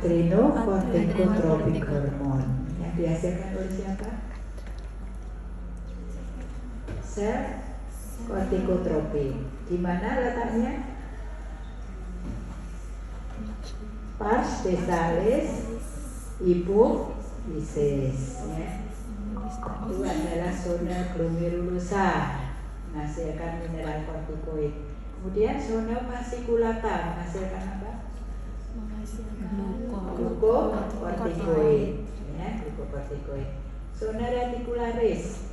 adrenocorticotropic hormone yang dihasilkan oleh siapa? Sel kortikotropik. Di mana letaknya? Pars dentalis hypophysis, ya. Itu adalah zona glomerulosa menghasilkan mineral kortikoid. Kemudian zona fasciculata menghasilkan apa? Glucocorticoid, ya, glucocorticoid. Zona reticularis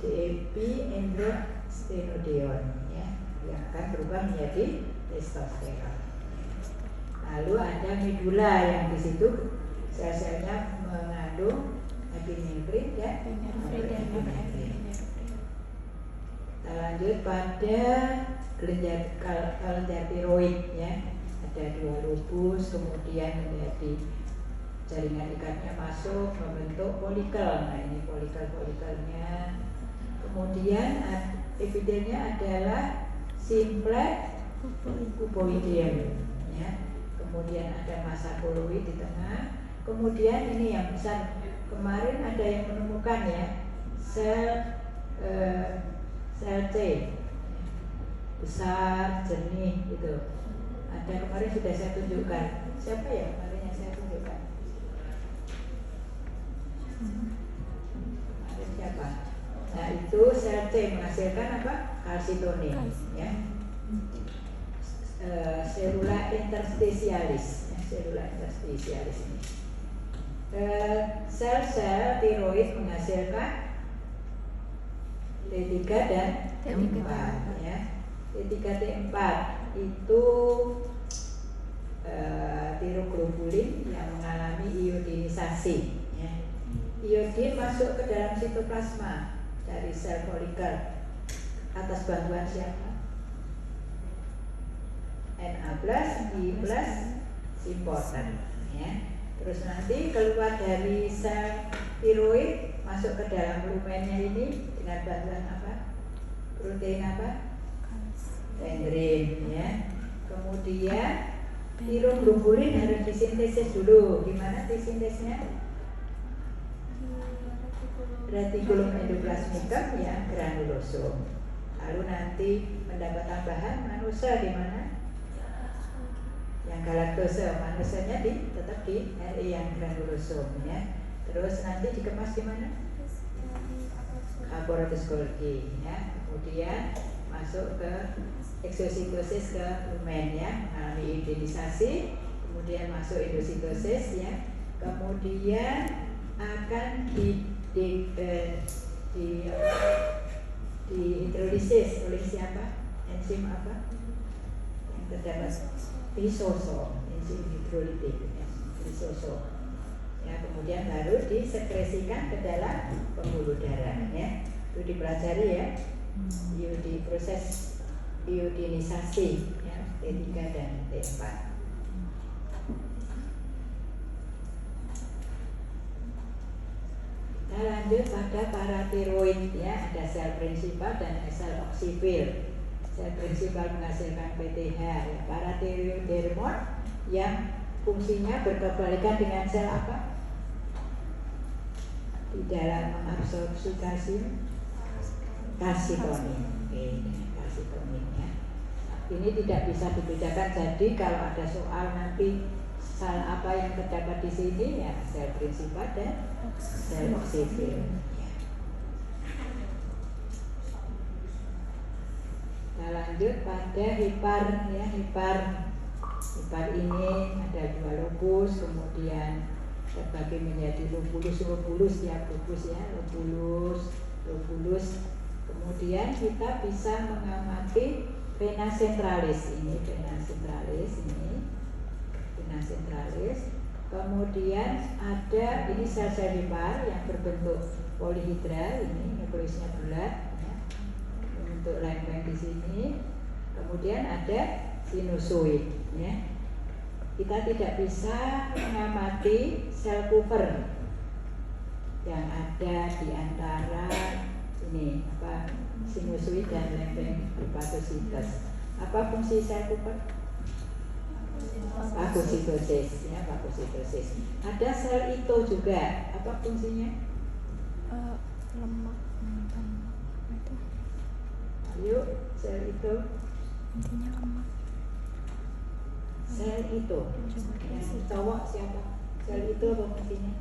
epiandrostenedione, ya, yang akan berubah menjadi testosteron. Lalu ada medula yang di situ sel-selnya mengandung epinefrin dan norepinefrin. Kita lanjut pada kelenjar tiroid, ya. Ada 2 lobus, kemudian menjadi jaringan ikatnya masuk membentuk folikel. Nah, ini folikel-folikelnya. Kemudian epitelnya adalah simplex cuboideum, ya. Kemudian ada massa koloid di tengah. Kemudian ini yang besar, kemarin ada yang menemukan, ya, sel C besar, jernih gitu. Ada kemarin sudah saya tunjukkan. Siapa ya kemarin yang saya tunjukkan? Ada siapa? Nah, itu sel C menghasilkan apa? Kalsitonin, ya. Selula interstitialis, ya, selula interstitialis ini. Sel-sel tiroid menghasilkan T3 dan T4, ya. T3 T4 itu tiroglobulin yang mengalami iodinisasi, ya. Iodin masuk ke dalam sitoplasma dari sel folikel atas bantuan siapa? Na+, I+, simporter, ya. Terus nanti keluar dari sel tiroid masuk ke dalam lumennya ini dengan bantuan apa? Protein apa? Dendrin, ya. Kemudian tiroglobulin harus disintesis dulu. Gimana disintesnya? Retikulum endoplasmicum, ya, granulosom. Lalu nanti mendapat tambahan manusia di mana? Yang galaktosa, manusanya tetap di RE yang granulosom, ya. Terus nanti dikemas di mana? Apparatus Golgi, ya. Kemudian masuk ke eksositosis ke lumen, ya, mengalami iodinisasi, kemudian masuk endositosis, ya. Kemudian akan dihidrolisis oleh siapa? Enzim apa? Yang terdapat lisosom, enzim hidrolitik, ya, lisosom. Ya, kemudian baru disekresikan ke dalam pembuluh darah, ya. Itu dipelajari, ya. Proses iodinisasi, ya, T3 dan T4. Kita lanjut pada paratiroid, ya. Ada sel prinsipal dan sel oksifil. Sel prinsipal menghasilkan PTH, ya. Paratiroid hormon yang fungsinya berkebalikan dengan sel apa? Di dalam mengabsorpsi kalsium, kalsitonin. Oke, kalsitonin, ya. Ini tidak bisa dibedakan. Jadi kalau ada soal nanti sel apa yang terdapat di sini, ya, sel prinsipal dan sel oksifil. Kita lanjut pada hepar, ya. Hepar ini ada 2 lobus, kemudian terbagi menjadi lobulus, ya, lobus, ya, lobulus. Kemudian kita bisa mengamati vena centralis ini, vena centralis. Kemudian ada ini sel-sel hepar yang berbentuk polihidra, ini nukleusnya bulat, ya, bentuk lempeng di sini. Kemudian ada sinusoid, ya. Kita tidak bisa mengamati sel Kupffer yang ada di antara ini apa sinusoid dan lempeng hepatositas. Apa fungsi sel Kupffer? fagositosis ya, fagositosis. Ada sel itu juga, apa fungsinya? Lemak itu. Ayo, sel itu. Intinya lemak. Sel itu. Yang cowok siapa? Sel itu apa fungsinya?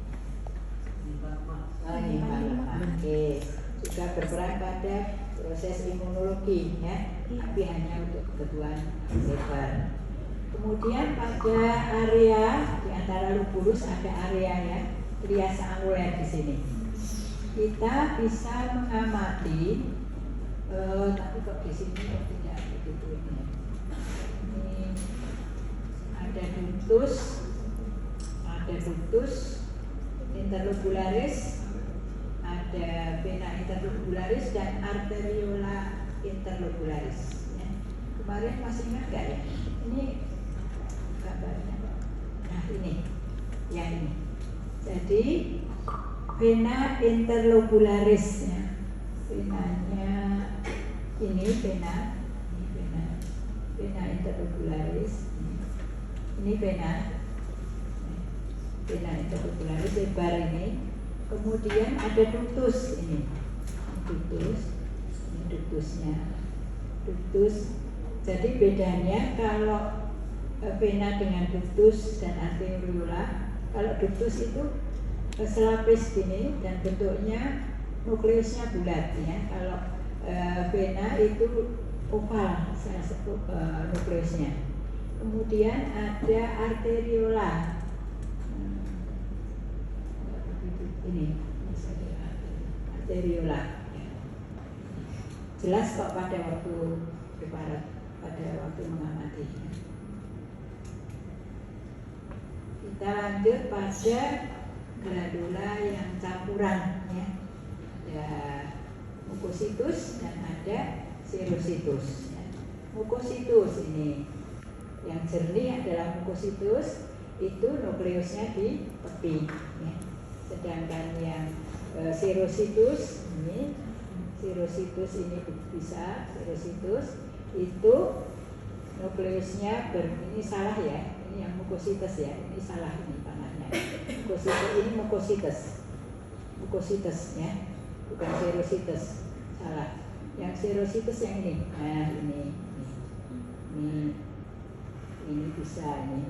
Menyimpan lemak. Oke. Juga berperan pada proses imunologi ya, tapi hanya untuk kebutuhan seluler. Kemudian pada area di antara lobulus ada area ya, trias anguler di sini. Kita bisa mengamati, tapi kok di sini tidak begitu ini. Ini ada ductus interlobularis, ada vena interlobularis dan arteriola interlobularis. Ya. Kemarin masih ingat nggak ya? Ini gambarnya. Nah ini, yang ini. Jadi vena interlobularis ya. Venanya ini vena interlobularis. Ini vena interlobularis lebar ini. Kemudian ada ductus ini ductusnya. Jadi bedanya kalau vena dengan ductus dan arteriola, kalau ductus itu selapis gini dan bentuknya nukleusnya bulat ya. Kalau vena itu oval nukleusnya. Kemudian ada arteriola. Ini arteriola. Jelas kok pada waktu preparat, pada waktu mengamati. Kita lanjut pada glandula yang campuran ya. Ada mukositus dan ada serositus ya. Mukositus ini yang jernih adalah mukositus, itu nukleusnya di tepi ya. Sedangkan yang serositus ini bisa serositus itu nukleusnya ini salah ya, ini yang mukositus ya, ini salah ini panahnya. Mukositus ya, bukan serositus, salah. Yang serositus yang ini, nah ini bisa ini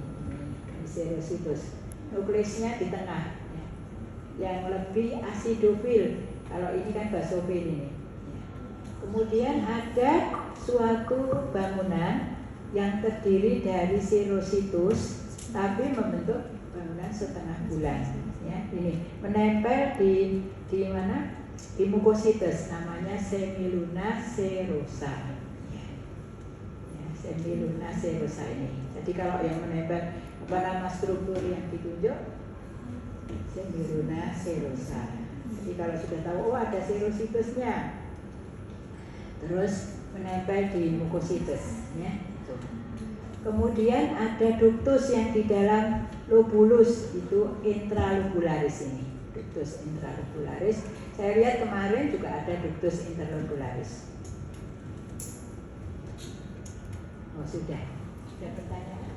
serositus, nukleusnya di tengah. Yang lebih asidofil, kalau ini kan basofil ini. Kemudian ada suatu bangunan yang terdiri dari serositus tapi membentuk bangunan setengah bulan ya. Ini menempel di mana? Di mukositus, namanya semiluna serosa ya, semiluna serosa ini. Jadi kalau yang menempel apa nama struktur yang ditunjuk? Semiluna serosa. Jadi kalau sudah tahu, oh ada serositusnya, terus menempel di mukositus ya. Kemudian ada ductus yang di dalam lobulus, itu intralobularis ini. Ductus intralobularis. Saya lihat kemarin juga ada ductus interlobularis. Oh sudah pertanyaan.